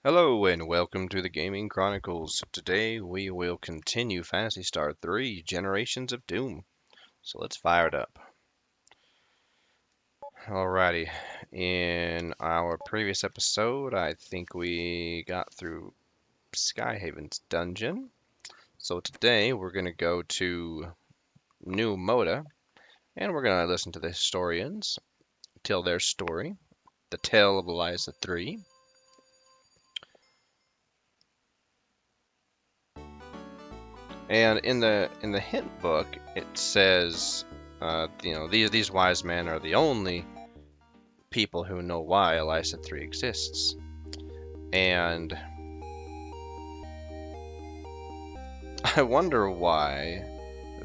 Hello and welcome to the Gaming Chronicles. Today we will continue Phantasy Star 3 Generations of Doom. So let's fire it up. Alrighty, in our previous episode I think we got through Skyhaven's dungeon. So today we're going to go to New Moda and we're going to listen to the historians tell their story, the tale of Eliza 3. And in the hint book, it says, these wise men are the only people who know why Eliza 3 exists. And I wonder why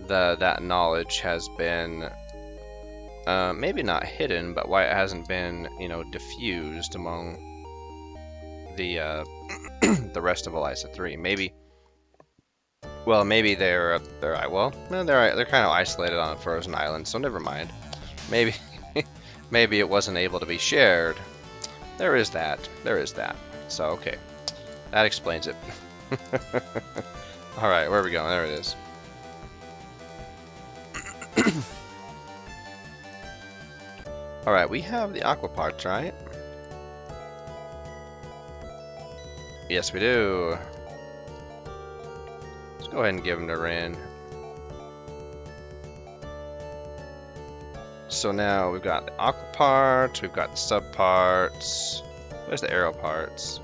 that knowledge has been maybe not hidden, but why it hasn't been, diffused among the the rest of Eliza 3. Maybe they're kind of isolated on a frozen island, so never mind. Maybe maybe it wasn't able to be shared. There is that. So okay, that explains it. All right, where are we going? There it is. All right, we have the aqua parts, right? Yes, we do. Go ahead and give them to Wren. So now we've got the aqua parts, we've got the sub parts. Where's the arrow parts?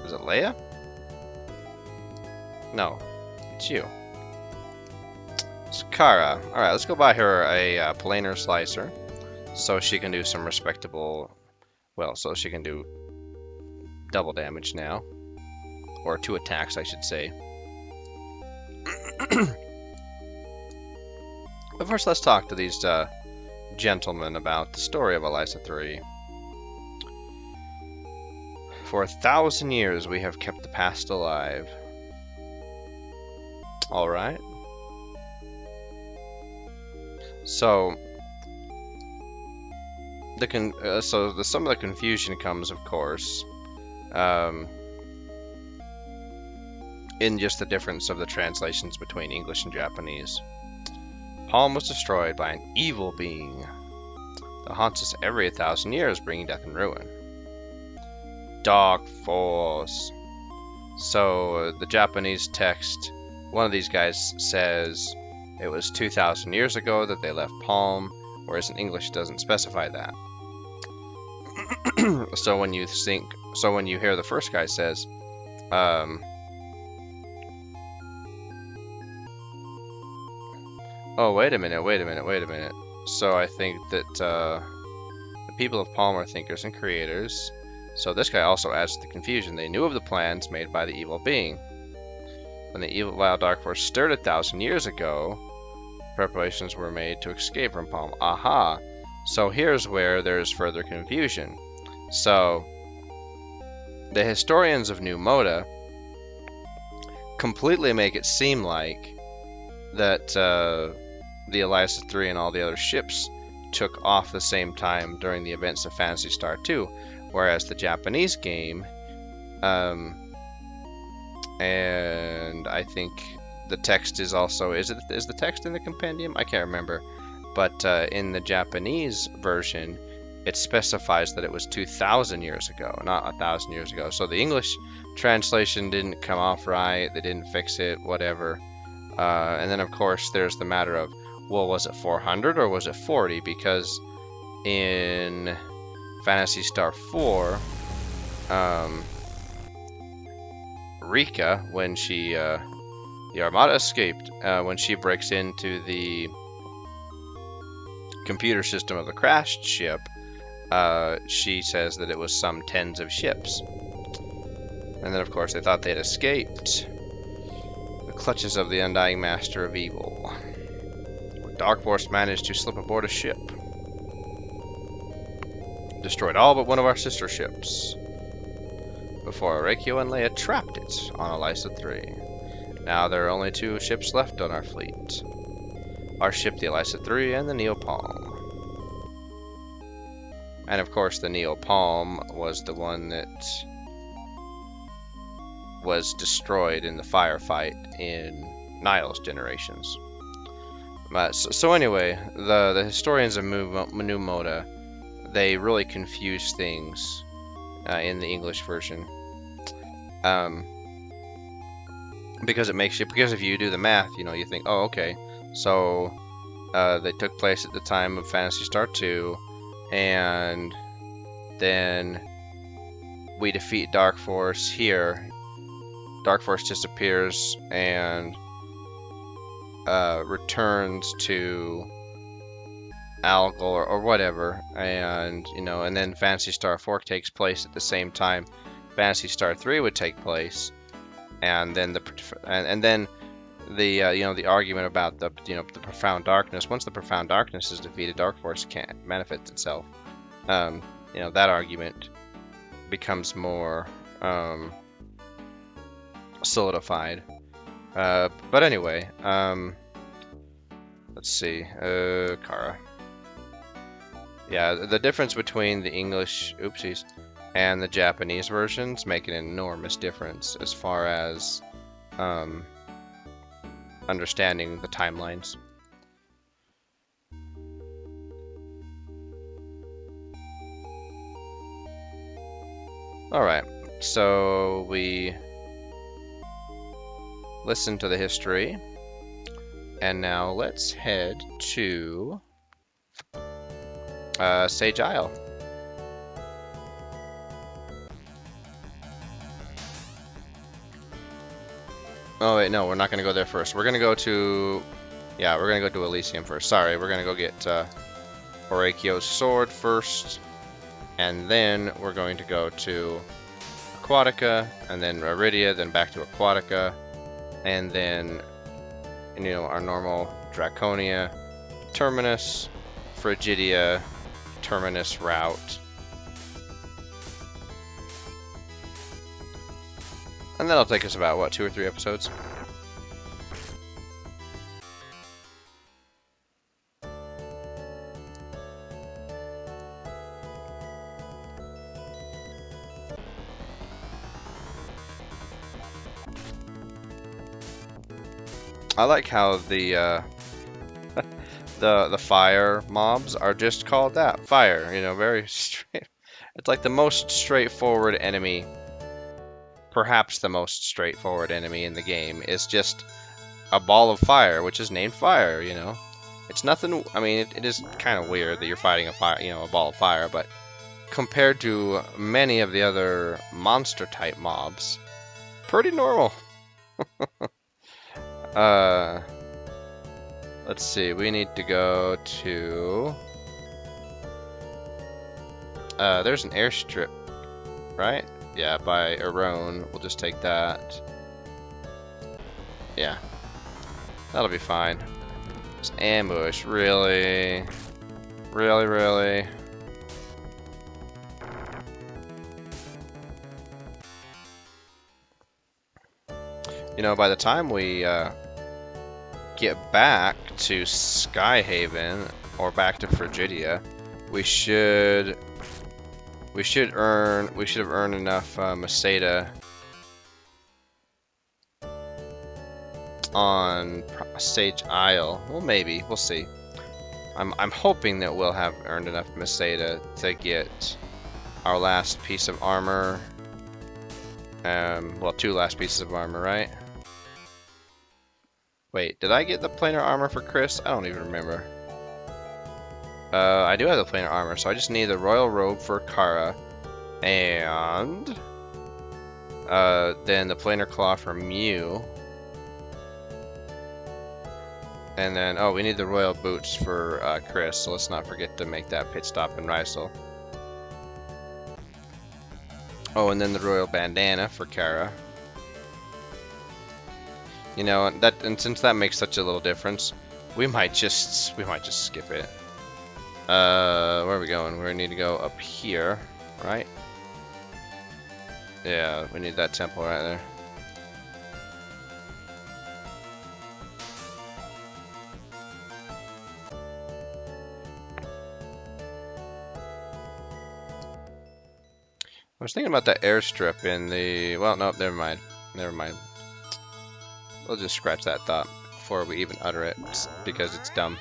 Is it Leia? No, it's you. It's Kara. Alright, let's go buy her a planar slicer so she can do some respectable, so she can do double damage now. Or 2 attacks, I should say. But first, let's talk to these gentlemen about the story of Eliza 3. For 1,000 years, we have kept the past alive. Alright. So, some of the confusion comes, of course, in just the difference of the translations between English and Japanese. Palm was destroyed by an evil being that haunts us every 1,000 years, bringing death and ruin. Dark Force. So the Japanese text, one of these guys says it was 2,000 years ago that they left Palm, whereas in English it doesn't specify that. So when you hear the first guy says, oh, wait a minute. So I think that the people of Palm are thinkers and creators. So this guy also adds to the confusion. They knew of the plans made by the evil being. When the evil wild dark force stirred 1,000 years ago, preparations were made to escape from Palm. Aha! So here's where there's further confusion. So the historians of New Moda completely make it seem like that the Eliza 3 and all the other ships took off the same time during the events of Phantasy Star 2, whereas the Japanese game, and I think the text is also, is the text in the compendium? I can't remember, but in the Japanese version, it specifies that it was 2,000 years ago, not 1,000 years ago. So the English translation didn't come off right, they didn't fix it, whatever. And then, of course, there's the matter of, well, was it 400 or was it 40? Because in Phantasy Star 4, Rika, when she, the Armada escaped, when she breaks into the computer system of the crashed ship, she says that it was some tens of ships. And then, of course, they thought they'd escaped the clutches of the undying master of evil. Dark Force managed to slip aboard a ship. Destroyed all but one of our sister ships. Before Arakio and Leia trapped it on Eliza 3. Now there are only 2 ships left on our fleet. Our ship, the Eliza 3, and the Neopalm. And of course, the Neopalm was the one that was destroyed in the firefight in Niall's generations. So anyway, the historians of New Moda, they really confuse things in the English version. Because if you do the math, you think, oh, okay, so they took place at the time of Phantasy Star 2, and then we defeat Dark Force here. Dark Force disappears and returns to Algol or whatever, and and then Phantasy Star 4 takes place at the same time Phantasy Star 3 would take place, and then the argument about the profound darkness. Once the profound darkness is defeated, Dark Force can't manifest itself. That argument becomes more solidified. But anyway, let's see, Kara. Yeah, the difference between the English, and the Japanese versions make an enormous difference as far as understanding the timelines. Alright, so we listen to the history, and now let's head to Sage Isle. Oh wait, no, we're not gonna go there first. We're gonna go to, Elysium first. Sorry, we're gonna go get Horaikyo's sword first, and then we're going to go to Aquatica, and then Iridia, then back to Aquatica, and then our normal Draconia, Terminus, Frigidia, Terminus route. And that'll take us about, what, 2 or 3 episodes? I like how the fire mobs are just called that, fire, very straight. It's like the most straightforward enemy. Perhaps the most straightforward enemy in the game is just a ball of fire, which is named fire, It's nothing, I mean, it is kind of weird that you're fighting a ball of fire, but compared to many of the other monster type mobs, pretty normal. Let's see, we need to go to, there's an airstrip, right? Yeah, by Arone. We'll just take that. Yeah. That'll be fine. Just ambush, really? Really? By the time we get back to Skyhaven, or back to Frigidia, we should have earned enough Meseta on Sage Isle. Well, maybe, we'll see. I'm hoping that we'll have earned enough Meseta to get our last piece of armor. Well, 2 last pieces of armor, right? Wait, did I get the planar armor for Chris? I don't even remember. I do have the planar armor, so I just need the royal robe for Kara, and then the planar claw for Mew, and then we need the royal boots for Chris. So let's not forget to make that pit stop in Rysel. Oh, and then the royal bandana for Kara. And since that makes such a little difference, we might just skip it. Where are we going? We need to go up here, right? Yeah, we need that temple right there. I was thinking about that airstrip in the... Well, no, never mind. Never mind. We'll just scratch that thought before we even utter it, because it's dumb.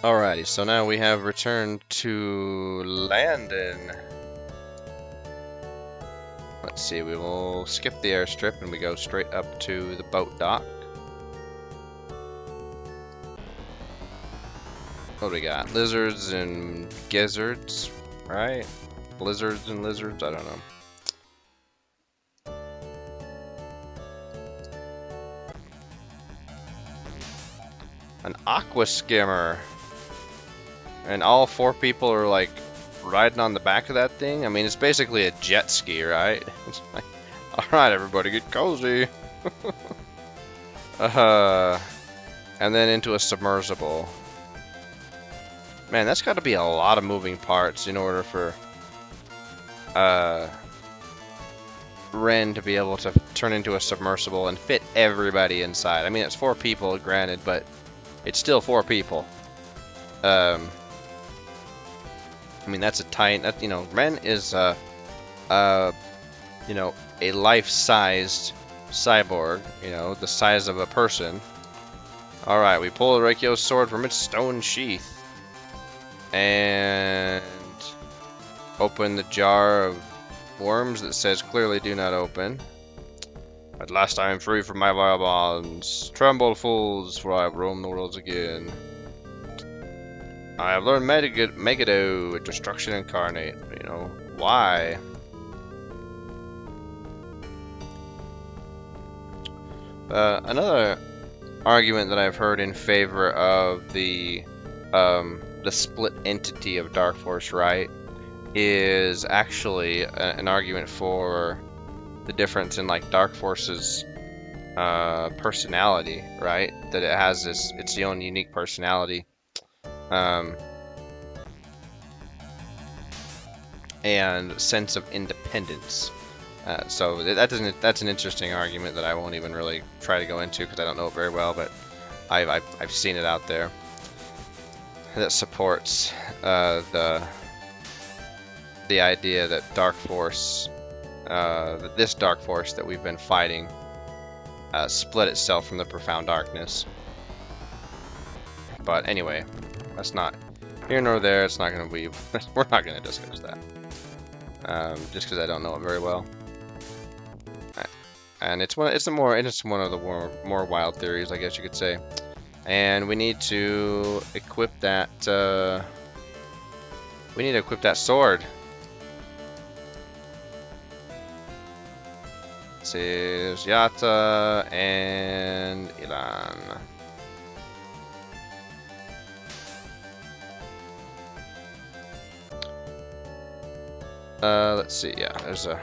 Alrighty, so now we have returned to Landon. Let's see, we will skip the airstrip and we go straight up to the boat dock. What do we got? Lizards and gizzards, right? Lizards and lizards, I don't know. An aqua-skimmer. And all 4 people are like riding on the back of that thing. I mean, it's basically a jet ski, right? It's like, alright, everybody, get cozy. And then into a submersible. Man, that's got to be a lot of moving parts in order for Wren to be able to turn into a submersible and fit everybody inside. I mean, it's 4 people, granted, but it's still 4 people. I mean, that's a tight. You know, Wren is you know, a life-sized cyborg. You know, the size of a person. All right, we pull the Reikio's sword from its stone sheath and open the jar of worms that says clearly "Do not open." At last I am free from my vile bonds. Tremble, fools, for I have roamed the worlds again. I have learned Megiddo, destruction incarnate. You know, why? Another argument that I've heard in favor of the split entity of Dark Force, right, is actually an argument for the difference in like Dark Force's personality, right? That it has its own unique personality. And sense of independence. So that's an interesting argument that I won't even really try to go into because I don't know it very well, but I've seen it out there that supports the idea that Dark Force, that this Dark Force that we've been fighting, split itself from the Profound Darkness. But anyway, that's not here nor there. It's not going to be. We're not going to discuss that. Just because I don't know it very well. And it's one of the more wild theories, I guess you could say. And we need to equip that. We need to equip that sword. Let's see, there's Yata and Ilan. Let's see. Yeah, there's a.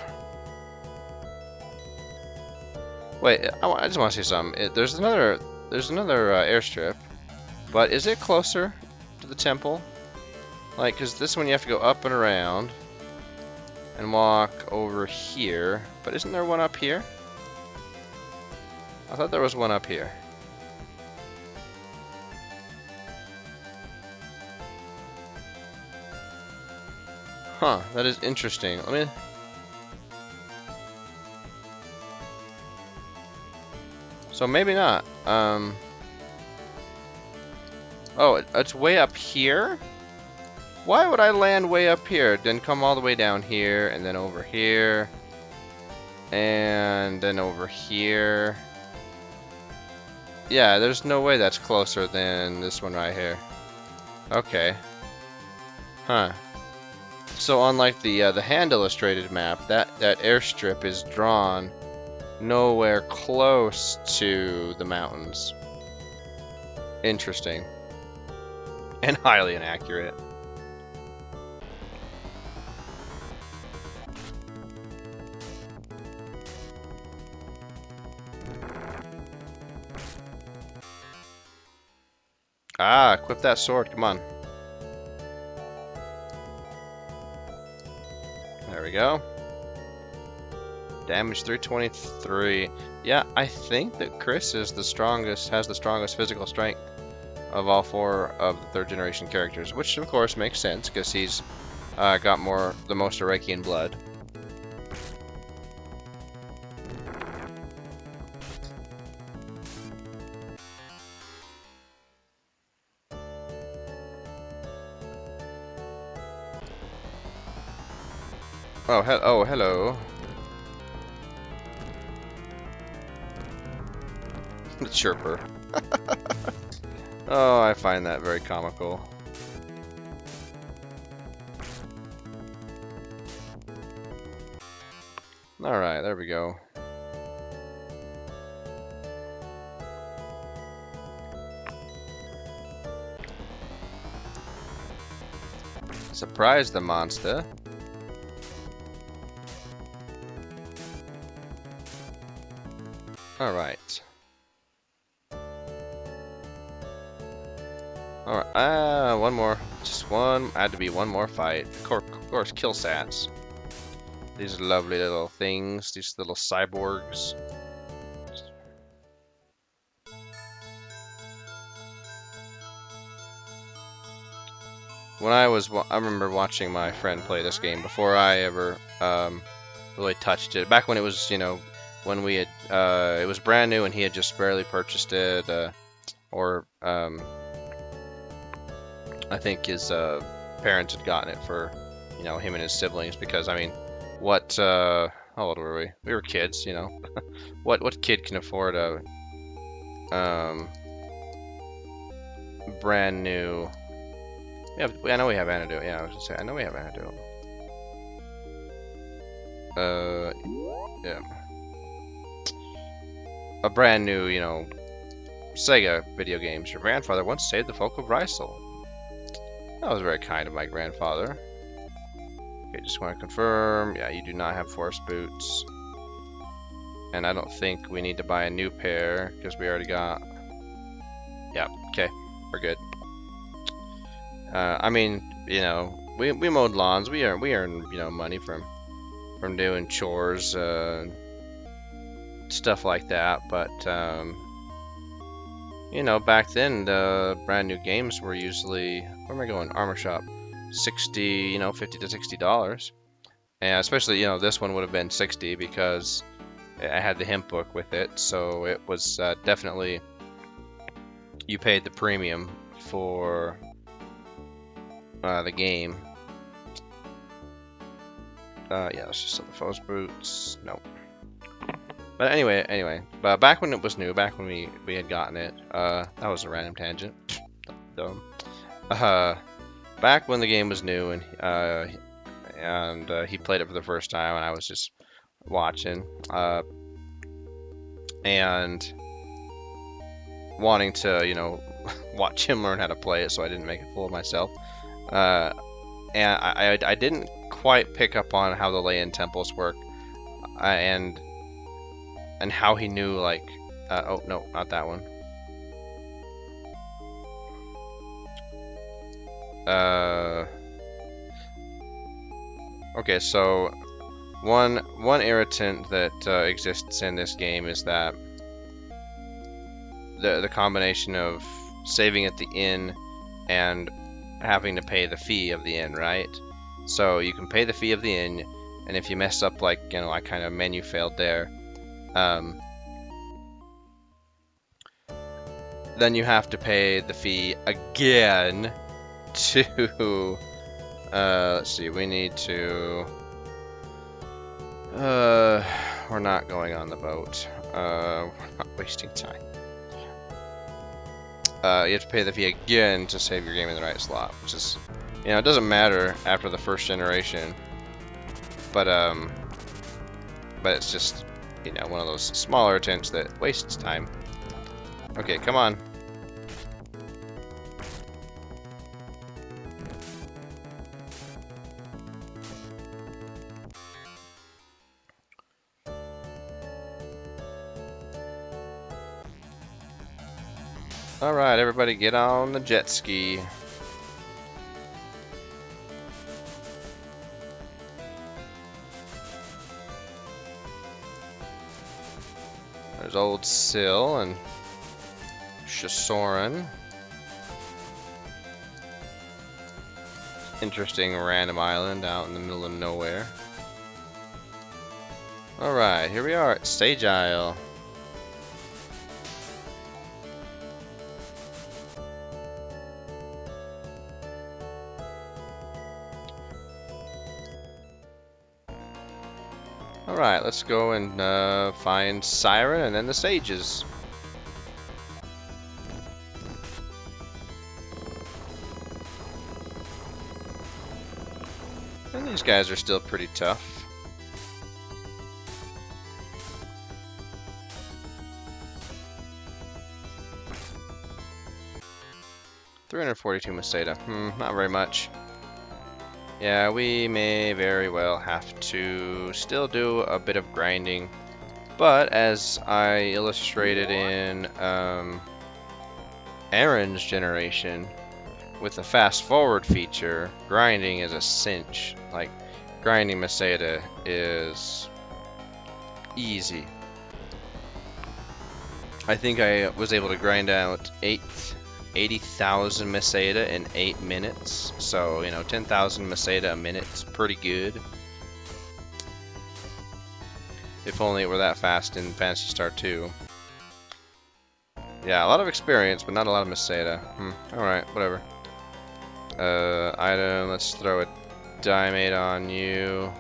Wait, I just want to see something. There's another airstrip, but is it closer to the temple? Like, cause this one you have to go up and around, and walk over here. But isn't there one up here? I thought there was one up here. Huh, that is interesting. Let me... So maybe not. Oh, it's way up here? Why would I land way up here? Then come all the way down here, and then over here. And then over here. Yeah, there's no way that's closer than this one right here. Okay. Huh. So unlike the hand illustrated map, that airstrip is drawn nowhere close to the mountains. Interesting. And highly inaccurate. Ah, equip that sword, come on. There we go. Damage 323. Yeah, I think that Chris is the strongest, has the strongest physical strength of all 4 of the 3rd generation characters, which of course makes sense because he's got the most Arakian blood. Oh, hello. The chirper. Oh, I find that very comical. Alright, there we go. Surprise the monster. Alright. Alright, one more. Just one. Had to be one more fight. Of course, kill sats. These lovely little things. These little cyborgs. When I remember watching my friend play this game before I ever really touched it. Back when it was, you know, when we had, it was brand new and he had just barely purchased it, or I think his parents had gotten it for, you know, him and his siblings. Because I mean, how old were we? We were kids, you know. What kid can afford a brand new? I know we have antidote. Yeah, I was gonna say I know we have antidote. Yeah. A brand new, you know, Sega video games. Your grandfather once saved the folk of Rysel. That was very kind of my grandfather. Okay, just want to confirm. Yeah, you do not have forest boots. And I don't think we need to buy a new pair because we already got. Yeah, okay, we're good. I mean, you know, we mowed lawns. We earn you know, money from doing chores, stuff like that. But you know, back then the brand new games were usually, where am I going? Armor shop, 60, you know, $50 to $60, and especially, you know, this one would have been 60 because I had the hemp book with it, so it was definitely, you paid the premium for the game. Yeah, let's just sell the forest boots. Nope. But anyway, but back when it was new, back when we had gotten it, that was a random tangent. Dumb. Back when the game was new and he played it for the first time and I was just watching, and wanting to, you know, watch him learn how to play it so I didn't make a fool of myself. And I didn't quite pick up on how the lay-in temples work, and how he knew, like, oh no, not that one. Okay, so one irritant that exists in this game is that the combination of saving at the inn and having to pay the fee of the inn, right? So you can pay the fee of the inn, and if you mess up, like, you know, I kind of menu failed there, then you have to pay the fee again to, let's see, we need to, we're not going on the boat, we're not wasting time. You have to pay the fee again to save your game in the right slot, which is, you know, it doesn't matter after the first generation, but it's just, you know, one of those smaller attempts that wastes time. Okay, come on. Alright, everybody get on the jet ski. There's old Syl and Shasoran. interesting random island out in the middle of nowhere. Alright, here we are at Stage Isle. Alright, let's go and find Siren and then the stages. And these guys are still pretty tough. $342 Meseta. Not very much. Yeah, we may very well have to still do a bit of grinding. But as I illustrated in Aaron's generation, with the fast forward feature, grinding is a cinch. Like, grinding Meseta is easy. I think I was able to grind out 80,000 Meseta in 8 minutes. So, you know, 10,000 Meseta a minute is pretty good. If only it were that fast in Phantasy Star 2. Yeah, a lot of experience, but not a lot of Meseta. Alright, whatever. Item, let's throw a Diamate on you.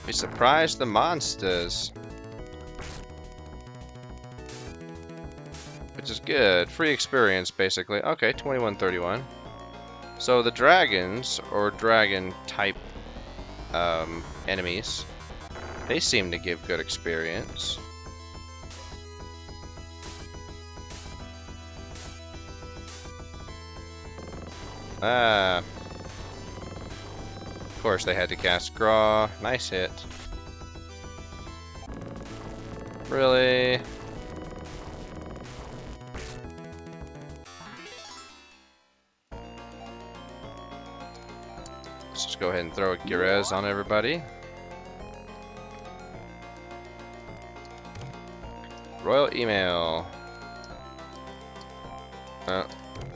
We surprised the monsters. Which is good. Free experience, basically. Okay, 2131. So the dragons, or dragon type enemies, they seem to give good experience. Of course they had to cast Graw. Nice hit. Really? Let's just go ahead and throw a Girez on everybody. Royal Email.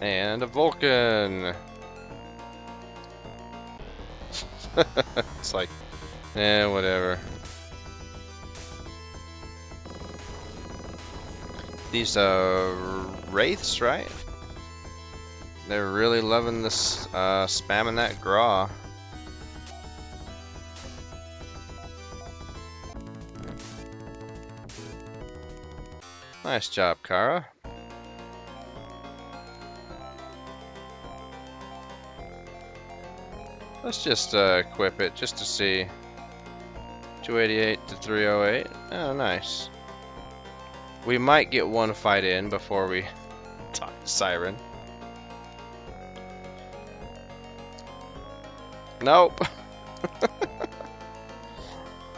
And a Vulcan. It's like, whatever. These wraiths, right? They're really loving this spamming that Graw. Nice job, Kara. Let's just equip it just to see. 288 to 308. Oh, nice. We might get one fight in before we talk to Siren. Nope.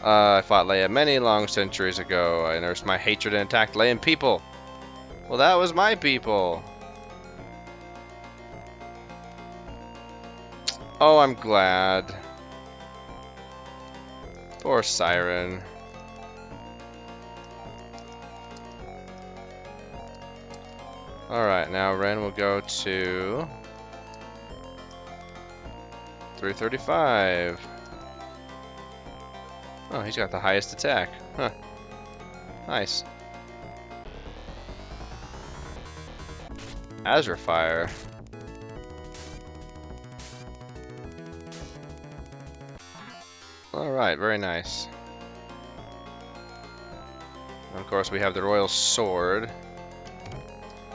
I fought Leia many long centuries ago. I nursed my hatred and attacked Leian people. Well, that was my people. Oh, I'm glad. Poor Siren. Alright, now Wren will go to 335. Oh, he's got the highest attack. Huh. Nice. Azure Fire. Alright, very nice. And of course we have the Royal Sword,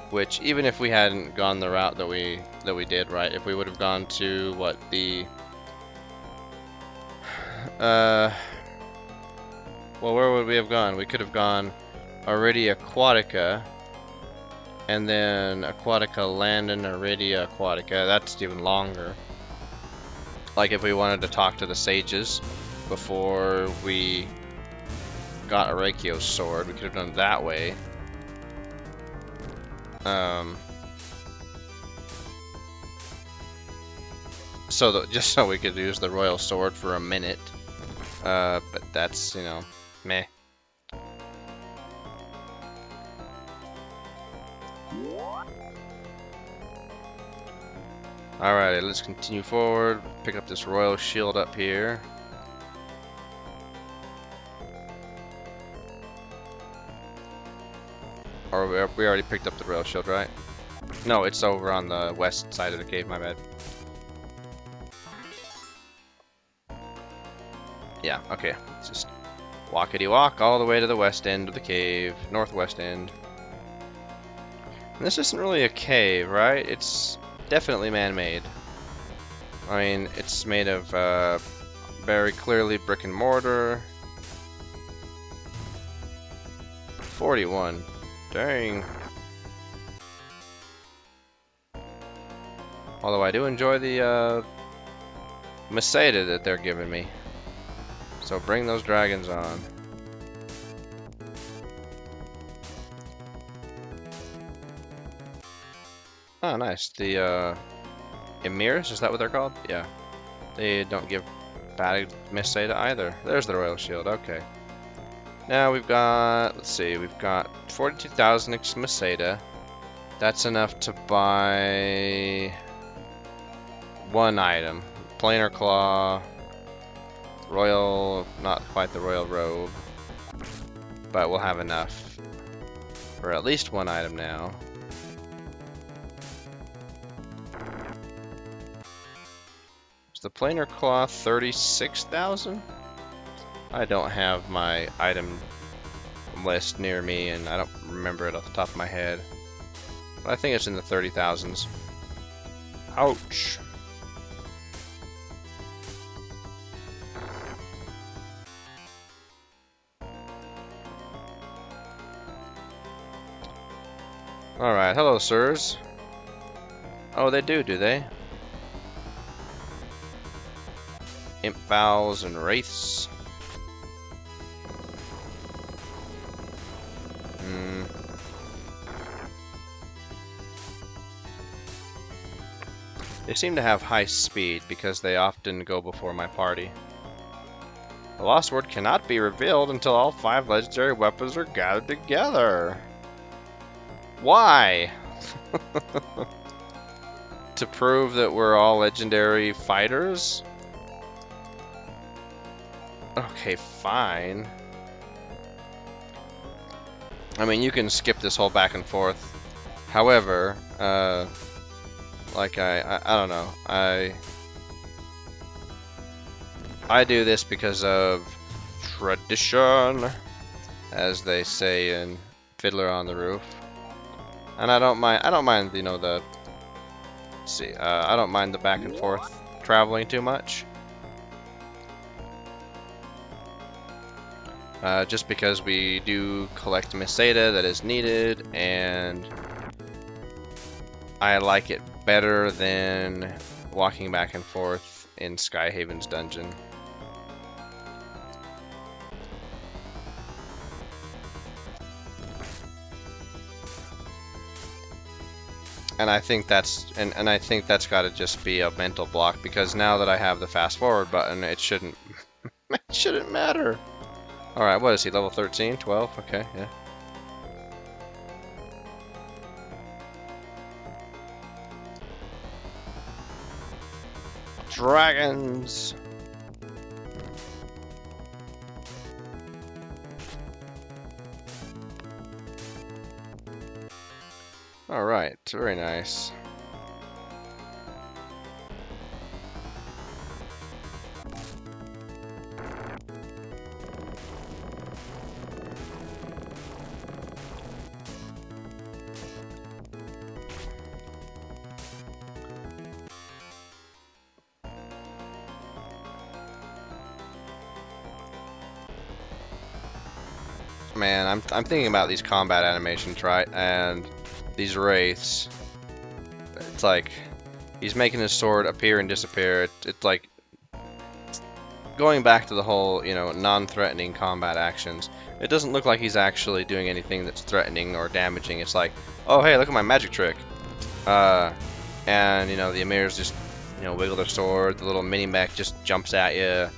which even if we hadn't gone the route that we did, right, if we would have gone to what the well, where would we have gone? We could have gone Iridia Aquatica and then Aquatica Land and Iridia Aquatica. That's even longer. Like if we wanted to talk to the sages before we got Arakio's sword, we could have done it that way. just so we could use the royal sword for a minute. But that's, you know, meh. Alright, let's continue forward. Pick up this royal shield up here. Or we already picked up the royal shield, right? No, it's over on the west side of the cave, my bad. Yeah, okay. Let's just walkity-walk all the way to the west end of the cave, northwest end. And this isn't really a cave, right? It's definitely man-made. I mean, it's made of very clearly brick and mortar. 41. Dang. Although I do enjoy the Meseta that they're giving me. So bring those dragons on. Oh, nice. The Emirs, is that what they're called? Yeah. They don't give bad Meseta either. There's the royal shield, okay. Now we've got, let's see, we've got 42,000 Meseta. That's enough to buy one item. Planar claw, royal, not quite the royal robe, but we'll have enough for at least one item now. Is the planar claw 36,000? I don't have my item list near me, and I don't remember it off the top of my head. But I think it's in the 30,000s. Ouch. Alright, hello, sirs. Oh, they do they? Imp fowls and wraiths. They seem to have high speed because they often go before my party. The lost word cannot be revealed until all 5 legendary weapons are gathered together. Why? To prove that we're all legendary fighters? Okay, fine. I mean, you can skip this whole back and forth. However, like I don't know. I do this because of tradition, as they say in Fiddler on the Roof. And I don't mind, you know, the, let's see, I don't mind the back and forth traveling too much. Just because we do collect Meseta that is needed, and I like it better than walking back and forth in Skyhaven's dungeon. And I think that's I think that's got to just be a mental block, because now that I have the fast forward button, it shouldn't it shouldn't matter. All right, what is he, level 13, 12? Okay, yeah. Dragons. All right, very nice. Man, I'm thinking about these combat animations, right? And these wraiths. It's like he's making his sword appear and disappear. It's like going back to the whole, you know, non-threatening combat actions. It doesn't look like he's actually doing anything that's threatening or damaging. It's like, oh hey, look at my magic trick. And you know, the Emir's just you know, wiggle their sword. The little mini mech just jumps at you,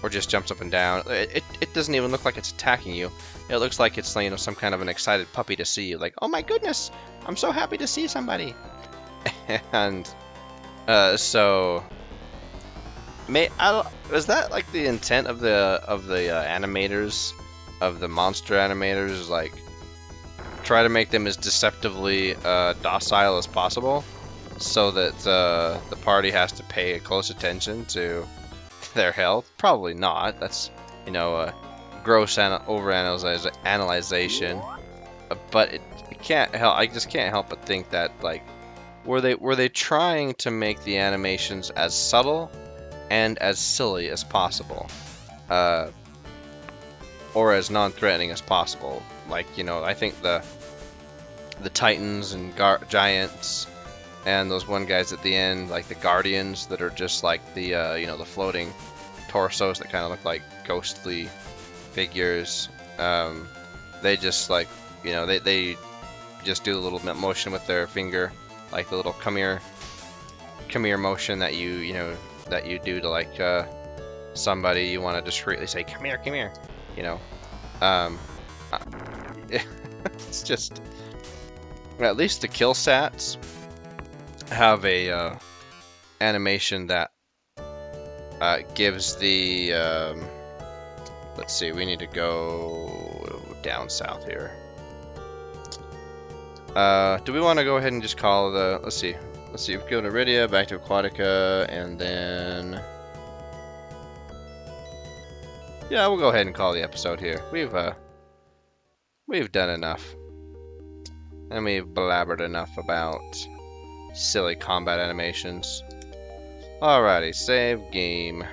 or just jumps up and down. It doesn't even look like it's attacking you. It looks like it's, you know, some kind of an excited puppy to see you. Like, oh my goodness, I'm so happy to see somebody. And so, was that like the intent of the animators, of the monster animators? Like, try to make them as deceptively docile as possible, so that the party has to pay close attention to their health? Probably not. That's, you know, a gross overanalyzation. But it can't help. I just can't help but think that, like, were they trying to make the animations as subtle and as silly as possible, or as non-threatening as possible? Like, you know, I think the titans and giants and those one guys at the end, like the guardians, that are just like the you know, the floating torsos that kind of look like ghostly figures. They just, like, you know, they just do a little motion with their finger, like the little come here motion that you know, that you do to, like, somebody you want to discreetly say, come here, you know. It's just, at least the kill stats have a animation that gives the let's see, we need to go down south here. Do we want to go ahead and just call the, let's see, we go to Iridia, back to Aquatica, and then, yeah, we'll go ahead and call the episode here. We've done enough, and we've blabbered enough about silly combat animations. Alrighty, save game.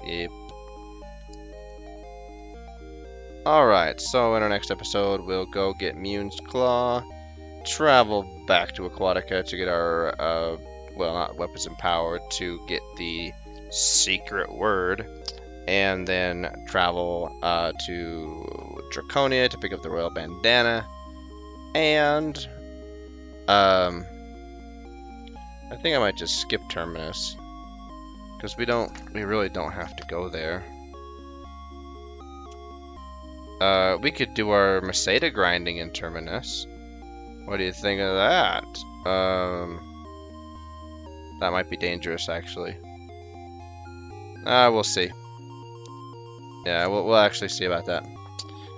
Yep. Alright, so in our next episode, we'll go get Mune's Claw, travel back to Aquatica to get our, well, not weapons and power, to get the secret word, and then travel to Draconia to pick up the royal bandana, and I think I might just skip Terminus, because we really don't have to go there. We could do our Meseta grinding in Terminus. What do you think of that? That might be dangerous, actually. We'll see. Yeah, we'll actually see about that.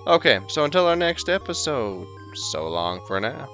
Okay, so until our next episode, so long for now.